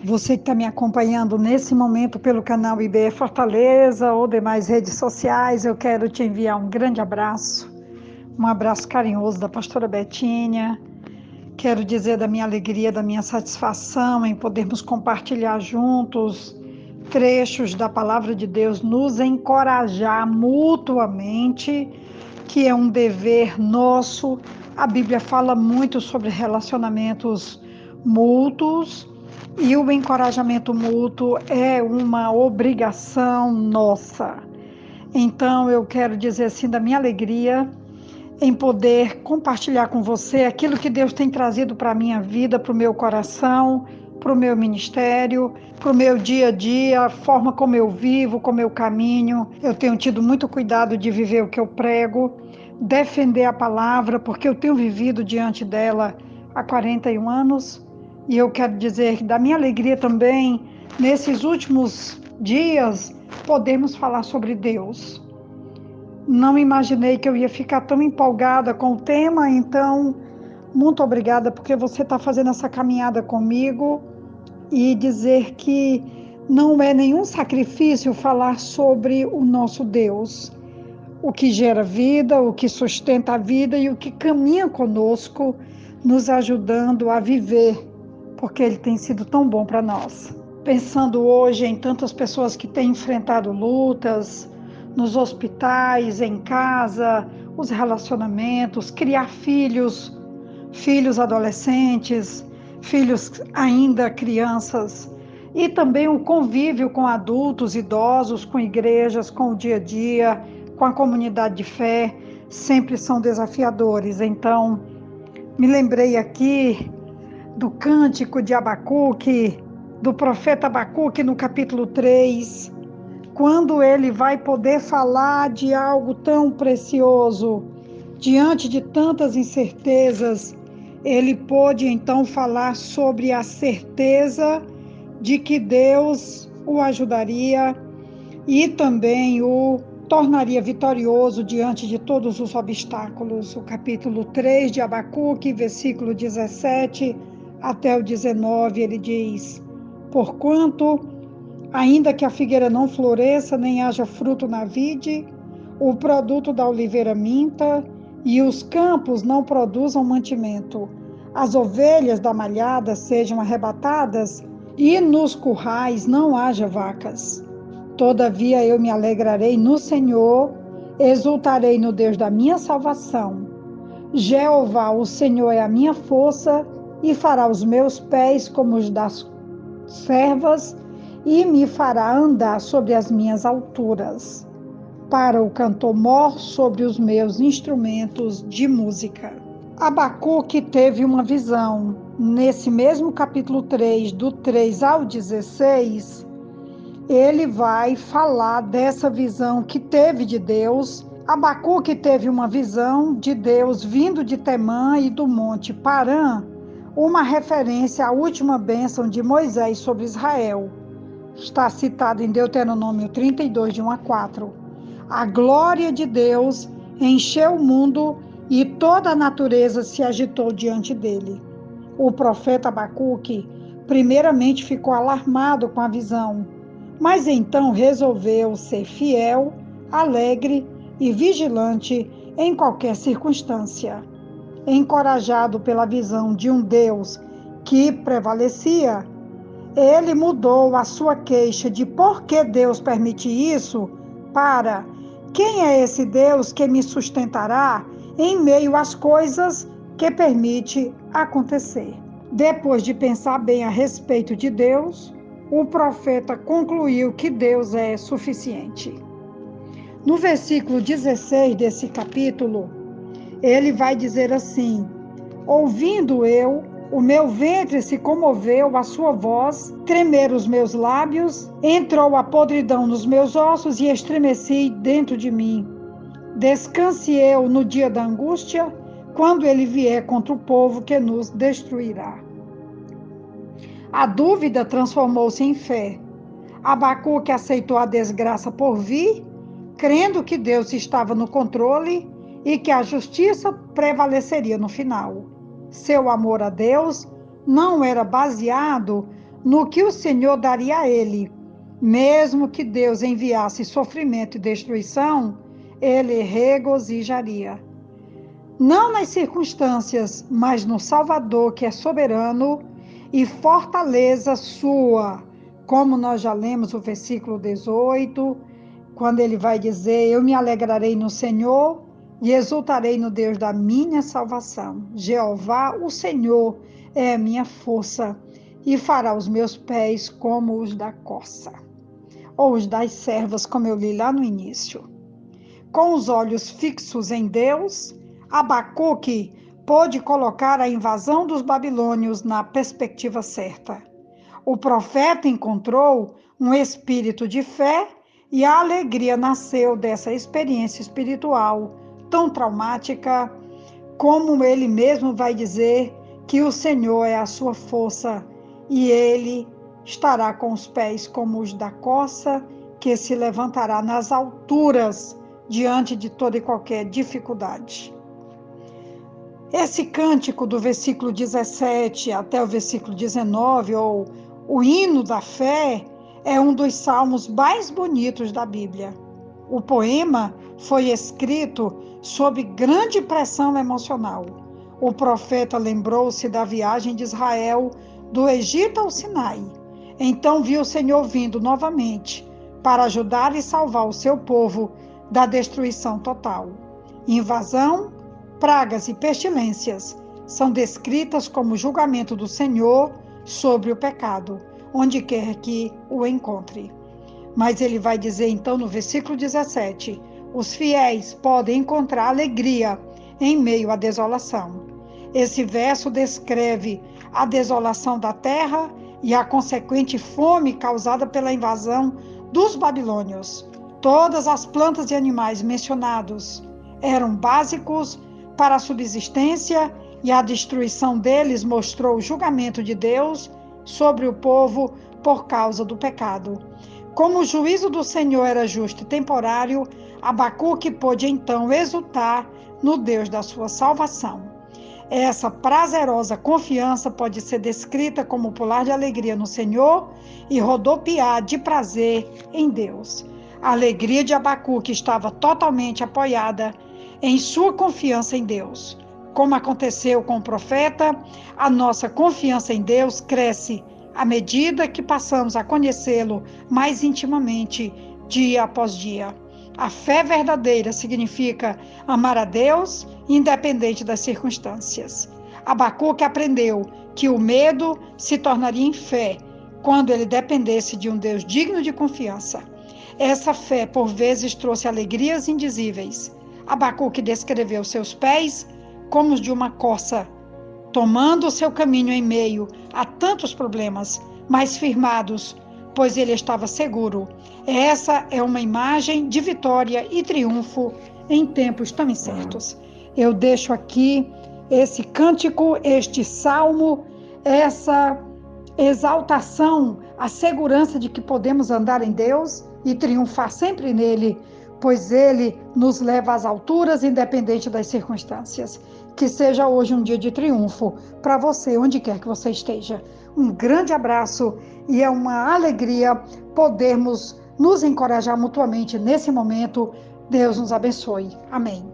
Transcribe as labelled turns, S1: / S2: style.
S1: Você que está me acompanhando nesse momento pelo canal IBE Fortaleza ou demais redes sociais, eu quero te enviar um grande abraço, um abraço carinhoso da pastora Betinha. Quero dizer da minha alegria, da minha satisfação em podermos compartilhar juntos trechos da palavra de Deus, nos encorajar mutuamente, que é um dever nosso. A Bíblia fala muito sobre relacionamentos mútuos e o encorajamento mútuo é uma obrigação nossa. Então, eu quero dizer assim da minha alegria em poder compartilhar com você aquilo que Deus tem trazido para a minha vida, para o meu coração, para o meu ministério, para o meu dia a dia, a forma como eu vivo, como eu caminho. Eu tenho tido muito cuidado de viver o que eu prego, defender a palavra, porque eu tenho vivido diante dela há 41 anos. E eu quero dizer que da minha alegria também, nesses últimos dias, podemos falar sobre Deus. Não imaginei que eu ia ficar tão empolgada com o tema, então, muito obrigada porque você está fazendo essa caminhada comigo e dizer que não é nenhum sacrifício falar sobre o nosso Deus, o que gera vida, o que sustenta a vida e o que caminha conosco, nos ajudando a viver, porque Ele tem sido tão bom para nós. Pensando hoje em tantas pessoas que têm enfrentado lutas, nos hospitais, em casa, os relacionamentos, criar filhos adolescentes, filhos ainda crianças, e também o convívio com adultos, idosos, com igrejas, com o dia a dia, com a comunidade de fé, sempre são desafiadores. Então, me lembrei aqui do cântico de Abacuque, do profeta Abacuque no capítulo 3, quando ele vai poder falar de algo tão precioso, diante de tantas incertezas, ele pôde então falar sobre a certeza de que Deus o ajudaria e também o tornaria vitorioso diante de todos os obstáculos. O capítulo 3 de Abacuque, versículo 17 até o 19, ele diz: Porquanto ainda que a figueira não floresça, nem haja fruto na vide, o produto da oliveira minta, e os campos não produzam mantimento, as ovelhas da malhada sejam arrebatadas, e nos currais não haja vacas. Todavia eu me alegrarei no Senhor, exultarei no Deus da minha salvação. Jeová, o Senhor, é a minha força, e fará os meus pés como os das servas, e me fará andar sobre as minhas alturas, para o cantor mor sobre os meus instrumentos de música. Abacuque teve uma visão. Nesse mesmo capítulo 3, do 3 ao 16, ele vai falar dessa visão que teve de Deus. Abacuque teve uma visão de Deus vindo de Temã e do monte Parã, uma referência à última bênção de Moisés sobre Israel. Está citado em Deuteronômio 32, de 1 a 4. A glória de Deus encheu o mundo e toda a natureza se agitou diante dele. O profeta Abacuque primeiramente ficou alarmado com a visão, mas então resolveu ser fiel, alegre e vigilante em qualquer circunstância. Encorajado pela visão de um Deus que prevalecia, ele mudou a sua queixa de por que Deus permite isso para: quem é esse Deus que me sustentará em meio às coisas que permite acontecer? Depois de pensar bem a respeito de Deus, o profeta concluiu que Deus é suficiente. No versículo 16 desse capítulo, ele vai dizer assim: ouvindo eu, o meu ventre se comoveu à sua voz, tremeram os meus lábios, entrou a podridão nos meus ossos e estremeci dentro de mim. Descanse eu no dia da angústia, quando ele vier contra o povo que nos destruirá. A dúvida transformou-se em fé. Abacuque aceitou a desgraça por vir, crendo que Deus estava no controle e que a justiça prevaleceria no final. Seu amor a Deus não era baseado no que o Senhor daria a ele. Mesmo que Deus enviasse sofrimento e destruição, ele regozijaria. Não nas circunstâncias, mas no Salvador, que é soberano e fortaleza sua. Como nós já lemos o versículo 18, quando ele vai dizer: Eu me alegrarei no Senhor e exultarei no Deus da minha salvação. Jeová, o Senhor, é a minha força e fará os meus pés como os da corça, ou os das servas, como eu li lá no início. Com os olhos fixos em Deus, Abacuque pôde colocar a invasão dos babilônios na perspectiva certa. O profeta encontrou um espírito de fé e a alegria nasceu dessa experiência espiritual tão traumática, como ele mesmo vai dizer que o Senhor é a sua força e ele estará com os pés como os da corça, que se levantará nas alturas diante de toda e qualquer dificuldade. Esse cântico do versículo 17 até o versículo 19, ou o hino da fé, é um dos salmos mais bonitos da Bíblia. O poema foi escrito sob grande pressão emocional. O profeta lembrou-se da viagem de Israel do Egito ao Sinai. Então viu o Senhor vindo novamente para ajudar e salvar o seu povo da destruição total. Invasão, pragas e pestilências são descritas como julgamento do Senhor sobre o pecado, onde quer que o encontre. Mas ele vai dizer então no versículo 17: os fiéis podem encontrar alegria em meio à desolação. Esse verso descreve a desolação da terra e a consequente fome causada pela invasão dos babilônios. Todas as plantas e animais mencionados eram básicos para a subsistência e a destruição deles mostrou o julgamento de Deus sobre o povo por causa do pecado. Como o juízo do Senhor era justo e temporário, Abacuque pôde então exultar no Deus da sua salvação. Essa prazerosa confiança pode ser descrita como pular de alegria no Senhor e rodopiar de prazer em Deus. A alegria de Abacuque estava totalmente apoiada em sua confiança em Deus. Como aconteceu com o profeta, a nossa confiança em Deus cresce à medida que passamos a conhecê-lo mais intimamente, dia após dia. A fé verdadeira significa amar a Deus, independente das circunstâncias. Abacuque aprendeu que o medo se tornaria em fé quando ele dependesse de um Deus digno de confiança. Essa fé, por vezes, trouxe alegrias indizíveis. Abacuque descreveu seus pés como os de uma corça, tomando o seu caminho em meio a tantos problemas, mas firmados, pois ele estava seguro. Essa é uma imagem de vitória e triunfo em tempos tão incertos. Eu deixo aqui esse cântico, este salmo, essa exaltação, a segurança de que podemos andar em Deus e triunfar sempre nele, pois ele nos leva às alturas, independente das circunstâncias. Que seja hoje um dia de triunfo para você, onde quer que você esteja. Um grande abraço e é uma alegria podermos nos encorajar mutuamente nesse momento. Deus nos abençoe. Amém.